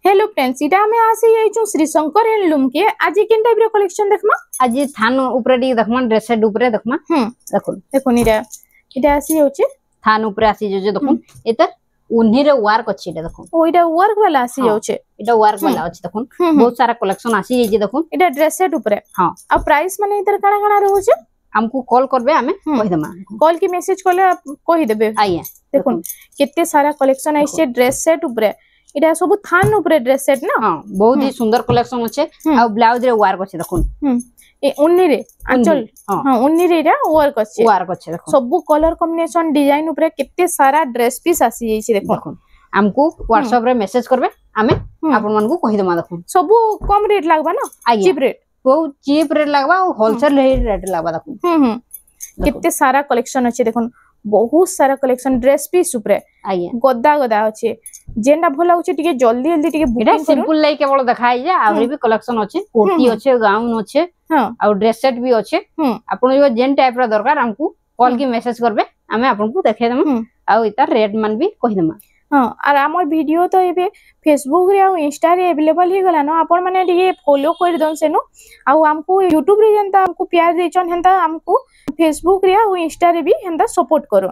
Hello friends इटा हमें आसी जाइछु श्री शंकर हैंडलूम के आज केन टाइप रे कलेक्शन देखमा आज थान ऊपर डी देखमा ड्रेस सेट ऊपर देखमा देखुन देखुन इटा आसी होचे थान ऊपर आसी जो देखुन एता उन्ही रे वर्क अछि इटा देखुन ओ इटा वर्क वाला आसी जाउचे इटा वर्क वाला अछि देखुन बहुत सारा कलेक्शन आसी जाई देखुन इटा ड्रेस सेट ऊपर हां आ प्राइस माने इधर काना काना रहउचे हमको कॉल करबे हमें कहि देमा कॉल की मैसेज करले आप कहि देबे आइए देखुन केते सारा कलेक्शन आइसे ड्रेस सेट ऊपर इटा सब थान ऊपर ड्रेस सेट ना हां बहुत ही सुंदर कलेक्शन अछि आ ब्लाउज रे वर्क अछि देखुन ए उन्नी रे आंचल हां उन्नी रे वर्क अछि देखुन सब कलर कॉम्बिनेशन डिजाइन ऊपर केते सारा ड्रेस पीस आसी जाई छै देखुन हमको व्हाट्सएप रे मैसेज करबे हमें आपन मन को कहि देमा देखुन सब कम रेट लागबा ना चीप रेट बहुत चीप रेट लागबा और होलसेल रेट लागबा देखुन केते सारा कलेक्शन अछि देखुन बहुत सारा कलेक्शन ड्रेस पीस ऊपर आइए गद्दा गद्दा अछि जेंडा भला होछि टिके जल्दी जल्दी टिके बुकिंग सिंपल लाई केवल देखाई जे आउरी भी कलेक्शन अछि कुर्ती अछि गाउन अछि हां और ड्रेस सेट भी अछि आपन जो जेन टाइप रा दरकार हमको कॉल की मैसेज करबे हमें आपन को देखाइ देम आ इता रेट मान भी कहि देम हां और हमर वीडियो तो एबे फेसबुक रे और इंस्टा रे अवेलेबल ही गला न आपन माने टिके फॉलो कर दन सेनो आ हमको YouTube रे जनता हमको प्यार देचन हंता हमको फेसबुक रे और इंस्टा रे भी हंता सपोर्ट करो।